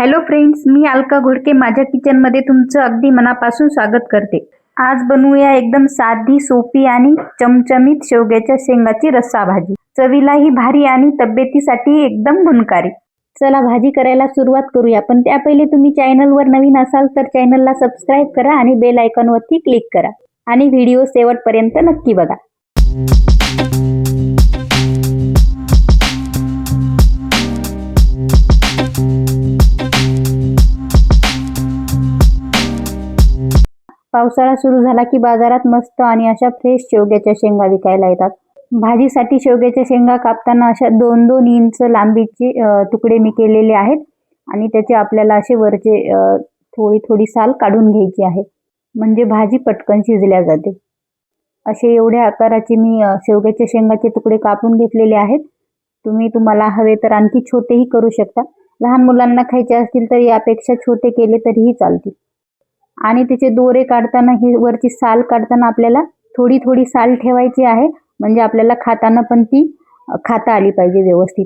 Hello friends, मी अलका घोडके माझ्या किचनमध्ये तुमचं अगदी मनापासून स्वागत करते। आज बनवूया एकदम साधी, सोपी आणि चमचमीत शेवग्याच्या शेंगाची रस्सा भाजी। चवीलाही भारी आणि तब्येतीसाठी एकदम गुणकारी। चला भाजी करायला सुरुवात करूया, पण त्या पहिले तुम्ही चॅनलवर नवीन असाल तर चॅनलला सबस्क्राइब करा आणि बेल आयकॉनवरती क्लिक करा आणि व्हिडिओ शेवटपर्यंत नक्की बघा। पावसाळा सुरू झाला की बाजारात मस्त आणि अशा फ्रेश शेवग्याच्या शेंगा विकायला येतात। भाजीसाठी शेवग्याच्या शेंगा कापताना अशा 2-2 इंच लांबीचे तुकडे मी केलेले आहेत आणि त्याचे आपल्याला असे वरचे थोडी साल काढून घ्यायची आहे, म्हणजे भाजी पटकन शिजल्या जाते। असे एवढ्या आकाराचे मी शेवग्याच्या शेंगाचे तुकडे कापून घेतलेले आहेत। तुम्हाला हवे तर आणखी छोटेही करू शकता। लहान मुलांना खायचे असतील तर यापेक्षा छोटे केले तरीही चालतील। आणि त्याचे दोरे काढताना ही वरची साल काढताना आपल्याला थोडी साल ठेवायची आहे, म्हणजे आपल्याला खाताना पण ती खाता आली पाहिजे व्यवस्थित।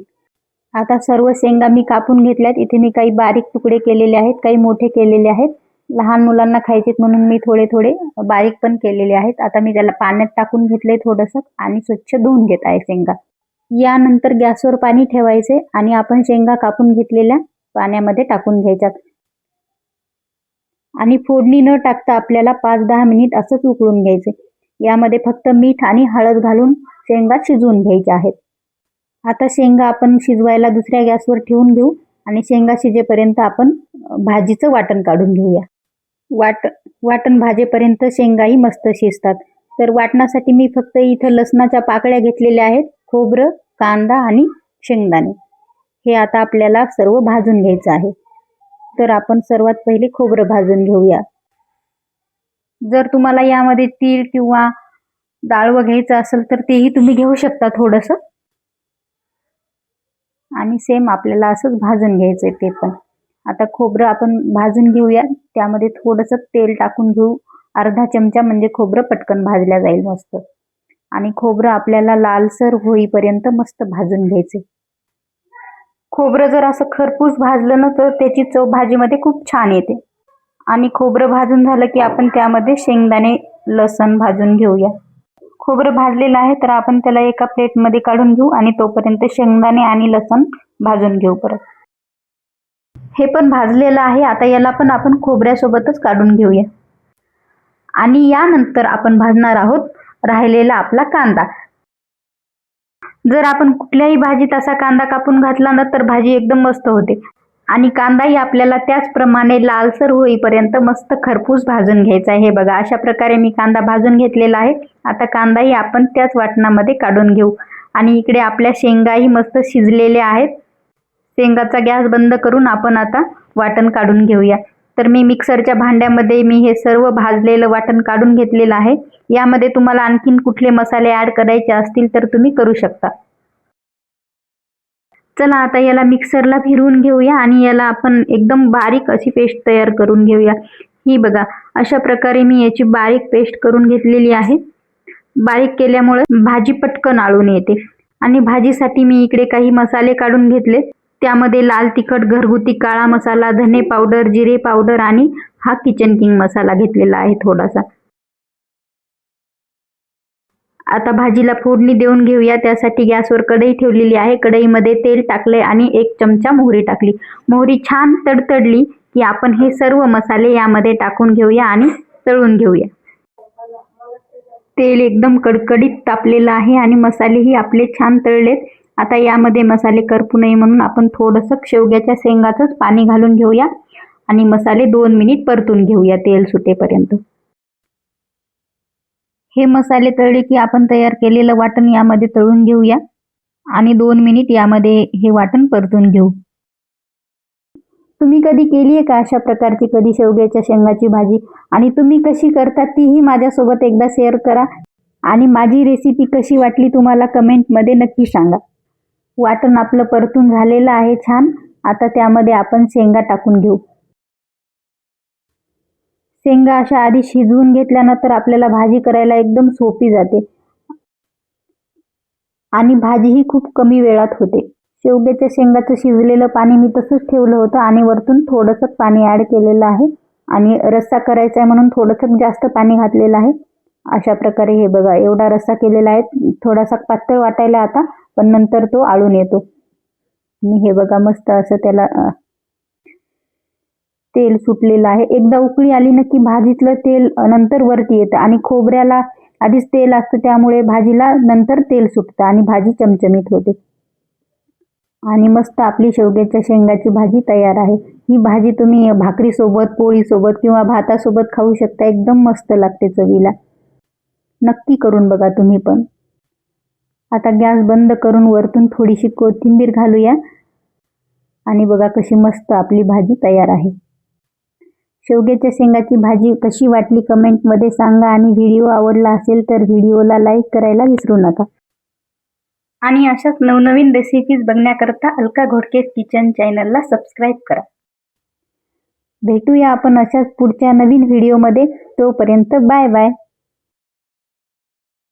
आता सर्व शेंगा मी कापून घेतल्यात। इथे मी काही बारीक तुकडे केलेले आहेत, काही मोठे केलेले आहेत। लहान मुलांना खायचे म्हणून मी थोडे बारीक पण केलेले आहेत। आता मी त्याला पाण्यात टाकून घेतले थोडंसं आणि स्वच्छ धुवून घेत आहे शेंगा। यानंतर गॅसवर पाणी ठेवायचे आणि आपण शेंगा कापून घेतलेल्या पाण्यामध्ये टाकून घ्यायच्यात आणि फोडणी न टाकता आपल्याला 5-10 मिनिट असंच उकळून घ्यायचे। यामध्ये फक्त मीठ आणि हळद घालून शेंगा शिजवून घ्यायच्या आहेत। आता शेंगा आपण शिजवायला दुसऱ्या गॅसवर ठेवून घेऊ आणि शेंगा शिजेपर्यंत आपण भाजीचं वाटण काढून घेऊया। वाटण भाजेपर्यंत शेंगाही मस्त शिजतात। तर वाटणासाठी मी फक्त इथं लसणाच्या पाकळ्या घेतलेल्या आहेत, खोबरं, कांदा आणि शेंगदाणे हे आता आपल्याला सर्व भाजून घ्यायचं आहे। तर आपण सर्वात पहिले खोबरं भाजून घेऊया। जर तुम्हाला यामध्ये तीळ किंवा डाळव घ्यायचं असेल तर तेही तुम्ही घेऊ शकता थोडंसं। आणि सेम आपल्याला असंच भाजून घ्यायचंय ते पण। आता खोबरं आपण भाजून घेऊया, त्यामध्ये थोडंसं तेल टाकून घेऊ, अर्धा चमचा, म्हणजे खोबरं पटकन भाजल्या जाईल मस्त। आणि खोबरं आपल्याला लालसर होईपर्यंत मस्त भाजून घ्यायचे। खोबरं जर असं खरपूस भाजलं ना तर त्याची चव भाजीमध्ये खूप छान येते। आणि खोबरं भाजून झालं की आपण त्यामध्ये शेंगदाणे, लसण भाजून घेऊया। खोबरं भाजलेलं आहे तर आपण त्याला एका प्लेटमध्ये काढून घेऊ आणि तोपर्यंत शेंगदाणे आणि लसण भाजून घेऊ परत। हे पण भाजलेलं आहे। आता याला पण आपण खोबऱ्यासोबतच काढून घेऊया। आणि यानंतर आपण भाजणार आहोत राहिलेला आपला कांदा। जर आपण कुठल्याही भाजीत असा कांदा कापून घातला ना तर भाजी एकदम मस्त होते। आणि कांदाही आपल्याला त्याचप्रमाणे लालसर होईपर्यंत मस्त खरपूस भाजून घ्यायचा आहे। हे बघा, अशा प्रकारे मी कांदा भाजून घेतलेला आहे। आता कांदाही आपण त्याच वाटणामध्ये काढून घेऊ आणि इकडे आपल्या शेंगाही मस्त शिजलेल्या आहेत। शेंगाचा गॅस बंद करून आपण आता वाटण काढून घेऊया। तर मी मिक्सरच्या भांड्यामध्ये मी हे सर्व भाजलेलं वाटण काढून घेतलेलं आहे। यामध्ये तुम्हाला आणखीन कुठले मसाले ॲड करायचे असतील तर तुम्ही करू शकता। चला आता याला मिक्सरला फिरवून घेऊया आणि याला आपण एकदम बारीक अशी पेस्ट तयार करून घेऊया। ही बघा, अशा प्रकारे मी याची बारीक पेस्ट करून घेतलेली आहे। बारीक केल्यामुळे भाजी पटकन आळून येते। आणि भाजीसाठी मी इकडे काही मसाले काढून घेतले, त्यामध्ये लाल तिखट, घरगुती काळा मसाला, धने पावडर, जिरे पावडर आणि हा किचन किंग मसाला घेतलेला आहे थोडासा। आता भाजीला फोडणी देऊन घेऊया। त्यासाठी गॅसवर कढई ठेवलेली आहे। कढईमध्ये तेल टाकले आणि 1 चमचा मोहरी टाकली। मोहरी छान तडतडली की आपण हे सर्व मसाले यामध्ये टाकून घेऊया आणि तळून घेऊया। तेल एकदम कडकडीत तापलेलं आहे आणि मसालेही आपले छान तळलेत। आता यामध्ये मसाले करपू नये म्हणून आपण थोडंसं शेवग्याच्या शेंगाचंच पाणी घालून घेऊया आणि मसाले 2 मिनिट परतून घेऊया तेल सुटेपर्यंत। हे मसाले तळले की आपण तयार केलेलं वाटण यामध्ये तळून घेऊया आणि 2 मिनिट यामध्ये हे वाटण परतून घेऊ। तुम्ही कधी केली आहे का अशा प्रकारची कधी शेवग्याच्या शेंगाची भाजी? आणि तुम्ही कशी करता तीही माझ्यासोबत एकदा शेअर करा आणि माझी रेसिपी कशी वाटली तुम्हाला कमेंटमध्ये नक्की सांगा। वाटण आपलं परतून झालेलं आहे छान। आता त्यामध्ये आपण शेंगा टाकून घेऊ। शेंगा अशा आधी शिजवून घेतल्यानंतर आपल्याला भाजी करायला एकदम सोपी जाते आणि भाजी ही खूप कमी वेळात होते। शेवग्याच्या शेंगाचं शिजलेलं पाणी मी तसंच ठेवलं होतं आणि वरतून थोडंसं पाणी ॲड केलेलं आहे आणि रस्सा करायचा आहे म्हणून थोडंसं जास्त पाणी घातलेलं आहे. अशा प्रकारे हे बघा एवढा रस्सा केलेला आहे. थोडासा पातळ वाटायला आता, पण नंतर तो आळून येतो. आणि हे बघा मस्त असं त्याला तेल सुटलेलं आहे. एकदा उकळी आली ना की भाजीतलं तेल नंतर वरती येतं आणि खोबऱ्याला आधीच तेल असतं, त्यामुळे भाजीला नंतर तेल सुटतं आणि भाजी चमचमीत होते. आणि मस्त आपली शेवग्याच्या शेंगाची भाजी तयार आहे. ही भाजी तुम्ही भाकरीसोबत, पोळीसोबत किंवा भातासोबत खाऊ शकता. एकदम मस्त लागते चवीला. नक्की करून बघा तुम्ही पण. आता गॅस बंद करून वरतून थोडीशी कोथिंबीर घालूया आणि बघा कशी मस्त आपली भाजी तयार आहे. शेवग्याच्या शेंगाची भाजी कशी वाटली कमेंटमध्ये सांगा आणि व्हिडिओ आवडला असेल तर व्हिडिओला लाईक करायला विसरू नका. आणि अशाच नवनवीन रेसिपीज बघण्याकरता अलका घोडकेस किचन चॅनलला सबस्क्राईब करा. भेटूया आपण अशाच पुढच्या नवीन व्हिडिओमध्ये. तोपर्यंत बाय बाय.